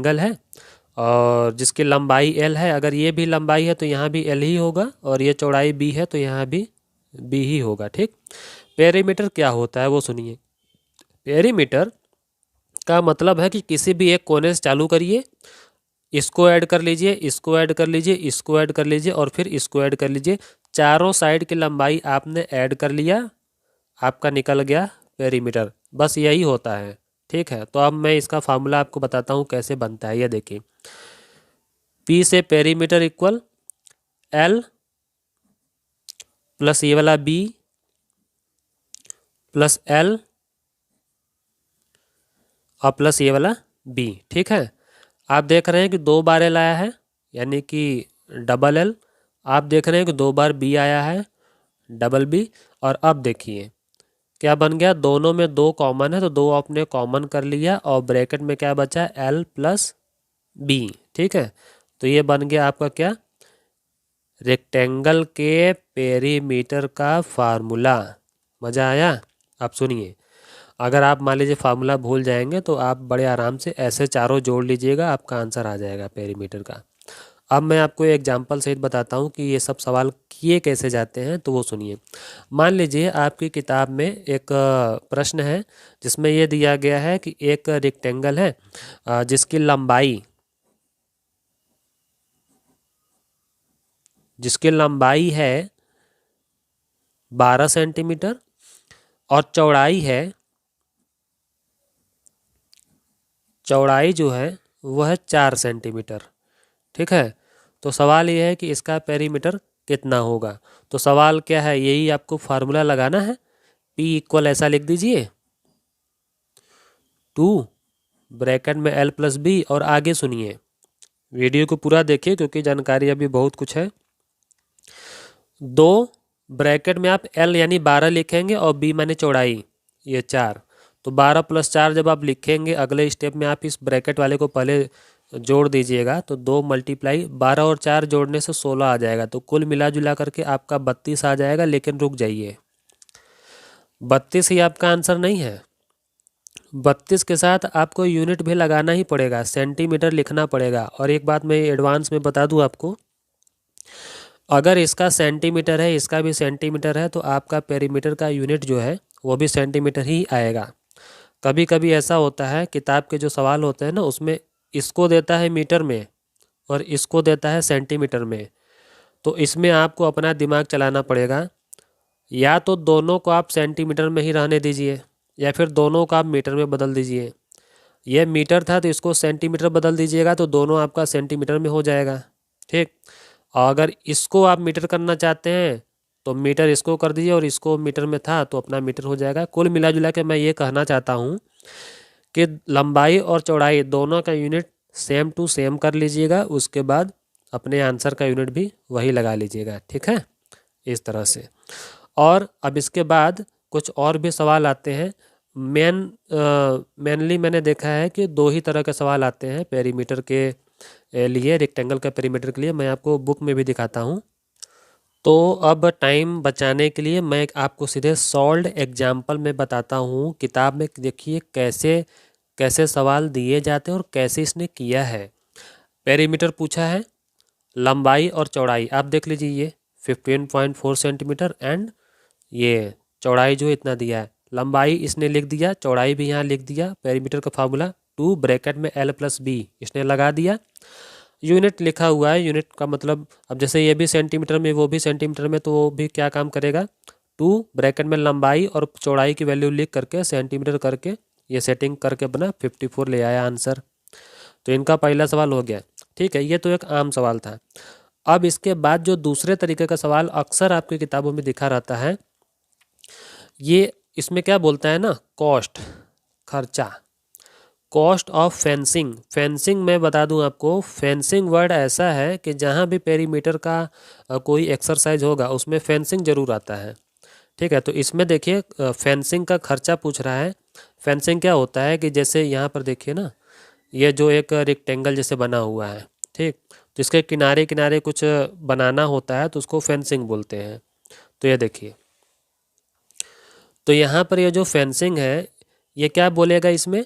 Rectangle है और जिसकी लंबाई एल है, अगर ये भी लंबाई है तो यहाँ भी एल ही होगा, और ये चौड़ाई बी है तो यहाँ भी बी ही होगा। ठीक, पेरीमीटर क्या होता है वो सुनिए। पेरीमीटर का मतलब है कि किसी भी एक कोने से चालू करिए, इसको ऐड कर लीजिए, इसको ऐड कर लीजिए, इसको ऐड कर लीजिए और फिर इसको ऐड कर लीजिए। चारों साइड की लंबाई आपने ऐड कर लिया, आपका निकल गया पेरीमीटर। बस यही होता है। ठीक है, तो अब मैं इसका फार्मूला आपको बताता हूँ कैसे बनता है। ये देखिए, पी से पेरीमीटर इक्वल एल प्लस ये वाला बी प्लस एल और प्लस ये वाला बी। ठीक है, आप देख रहे हैं कि 2 बार एल आया है यानी कि डबल एल, आप देख रहे हैं कि 2 बार बी आया है डबल बी, और अब देखिए क्या बन गया, दोनों में 2 कॉमन है तो 2 आपने कॉमन कर लिया और ब्रैकेट में क्या बचा, एल प्लस बी। ठीक है, तो ये बन गया आपका क्या, रेक्टेंगल के पेरीमीटर का फार्मूला। मज़ा आया? आप सुनिए, अगर आप मान लीजिए फार्मूला भूल जाएंगे तो आप बड़े आराम से ऐसे चारों जोड़ लीजिएगा, आपका आंसर आ जाएगा पेरीमीटर का। अब मैं आपको एग्जाम्पल सहित बताता हूँ कि ये सब सवाल किए कैसे जाते हैं, तो वो सुनिए। मान लीजिए आपकी किताब में एक प्रश्न है जिसमें ये दिया गया है कि एक रेक्टेंगल है जिसकी लंबाई है 12 सेंटीमीटर और चौड़ाई जो है वह है 4 सेंटीमीटर। ठीक है, तो सवाल ये है कि इसका पेरीमीटर कितना होगा। तो सवाल क्या है, यही आपको फार्मूला लगाना है। P इक्वल ऐसा लिख दीजिए, 2 ब्रैकेट में L प्लस बी, और आगे सुनिए, वीडियो को पूरा देखिए क्योंकि जानकारी अभी बहुत कुछ है। 2 ब्रैकेट में आप L यानी 12 लिखेंगे और B माने चौड़ाई, ये 4, तो 12 प्लस 4 जब आप लिखेंगे अगले स्टेप में आप इस ब्रैकेट वाले को पहले जोड़ दीजिएगा, तो 2 मल्टीप्लाई 12 और 4 जोड़ने से 16 आ जाएगा, तो कुल मिला जुला करके आपका 32 आ जाएगा। लेकिन रुक जाइए, 32 ही आपका आंसर नहीं है। 32 के साथ आपको यूनिट भी लगाना ही पड़ेगा, सेंटीमीटर लिखना पड़ेगा। और एक बात मैं एडवांस में बता दूं आपको, अगर इसका सेंटीमीटर है, इसका भी सेंटीमीटर है, तो आपका पेरीमीटर का यूनिट जो है वो भी सेंटीमीटर ही आएगा। कभी कभी ऐसा होता है किताब के जो सवाल होते हैं ना, उसमें इसको देता है मीटर में और इसको देता है सेंटीमीटर में, तो इसमें आपको अपना दिमाग चलाना पड़ेगा। या तो दोनों को आप सेंटीमीटर में ही रहने दीजिए या फिर दोनों को आप मीटर में बदल दीजिए। यह मीटर था तो इसको सेंटीमीटर बदल दीजिएगा तो दोनों आपका सेंटीमीटर में हो जाएगा। ठीक, और अगर इसको आप मीटर करना चाहते हैं तो मीटर इसको कर दीजिए और इसको मीटर में था तो अपना मीटर हो जाएगा। कुल मिला जुला के मैं ये कहना चाहता हूँ कि लंबाई और चौड़ाई दोनों का यूनिट सेम टू सेम कर लीजिएगा, उसके बाद अपने आंसर का यूनिट भी वही लगा लीजिएगा। ठीक है, इस तरह से। और अब इसके बाद कुछ और भी सवाल आते हैं। मेनली मैंने देखा है कि 2 ही तरह के सवाल आते हैं पेरीमीटर के लिए, रेक्टेंगल का पेरीमीटर के लिए। मैं आपको बुक में भी दिखाता हूँ। तो अब टाइम बचाने के लिए मैं आपको सीधे सॉल्व्ड एग्जाम्पल में बताता हूँ। किताब में देखिए कैसे कैसे सवाल दिए जाते हैं और कैसे इसने किया है। पेरीमीटर पूछा है, लंबाई और चौड़ाई आप देख लीजिए, ये 15.4 सेंटीमीटर एंड ये चौड़ाई जो इतना दिया है। लंबाई इसने लिख दिया, चौड़ाई भी यहाँ लिख दिया। पेरीमीटर का फार्मूला 2 ब्रैकेट में L प्लस बी इसने लगा दिया। यूनिट लिखा हुआ है, यूनिट का मतलब अब जैसे ये भी सेंटीमीटर में वो भी सेंटीमीटर में, तो वो भी क्या काम करेगा, 2 ब्रैकेट में लंबाई और चौड़ाई की वैल्यू लिख करके सेंटीमीटर करके ये सेटिंग करके बना 54 ले आया आंसर। तो इनका पहला सवाल हो गया। ठीक है, ये तो एक आम सवाल था। अब इसके बाद जो दूसरे तरीके का सवाल अक्सर आपकी किताबों में दिखा रहता है, ये इसमें क्या बोलता है ना, कॉस्ट, खर्चा, कॉस्ट ऑफ फेंसिंग। फेंसिंग मैं बता दूं आपको, फेंसिंग वर्ड ऐसा है कि जहां भी पेरीमीटर का कोई एक्सरसाइज होगा उसमें फेंसिंग जरूर आता है। ठीक है, तो इसमें देखिए फेंसिंग का खर्चा पूछ रहा है। फेंसिंग क्या होता है कि जैसे यहाँ पर देखिए ना, ये जो एक रेक्टेंगल जैसे बना हुआ है, ठीक, तो इसके किनारे किनारे कुछ बनाना होता है तो उसको फेंसिंग बोलते हैं। तो ये देखिए, तो यहाँ पर ये जो फेंसिंग है ये क्या बोलेगा, इसमें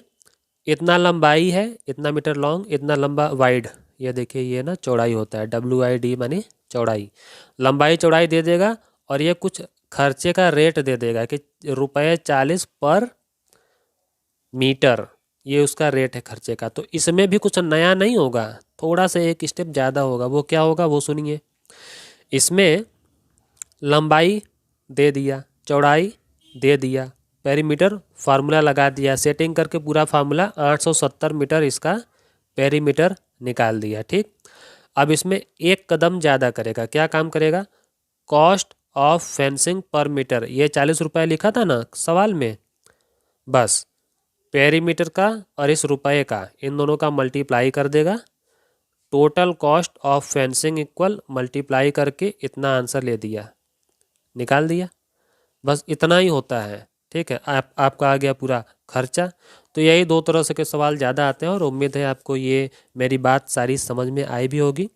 इतना लंबाई है, इतना मीटर लॉन्ग, इतना लंबा वाइड, ये देखिए ये ना चौड़ाई होता है, WID मानी चौड़ाई, लंबाई चौड़ाई दे देगा। और ये कुछ खर्चे का रेट दे देगा कि ₹40 पर मीटर, ये उसका रेट है खर्चे का। तो इसमें भी कुछ नया नहीं होगा, थोड़ा सा एक स्टेप ज़्यादा होगा। वो क्या होगा वो सुनिए। इसमें लंबाई दे दिया, चौड़ाई दे दिया, पेरीमीटर फार्मूला लगा दिया, सेटिंग करके पूरा फार्मूला 870 मीटर इसका पेरीमीटर निकाल दिया। ठीक, अब इसमें एक कदम ज़्यादा करेगा। क्या काम करेगा? कॉस्ट ऑफ फेंसिंग पर मीटर, ये 40 रुपये लिखा था ना सवाल में, बस पेरीमीटर का और इस रुपये का, इन दोनों का मल्टीप्लाई कर देगा। Total cost of fencing equal multiply करके इतना आंसर ले दिया, निकाल दिया। बस इतना ही होता है। ठीक है, आपका आ गया पूरा खर्चा। तो यही दो तरह से के सवाल ज़्यादा आते हैं और उम्मीद है आपको ये मेरी बात सारी समझ में आई भी होगी।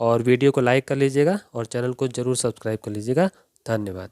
और वीडियो को लाइक कर लीजिएगा और चैनल को ज़रूर सब्सक्राइब कर लीजिएगा। धन्यवाद।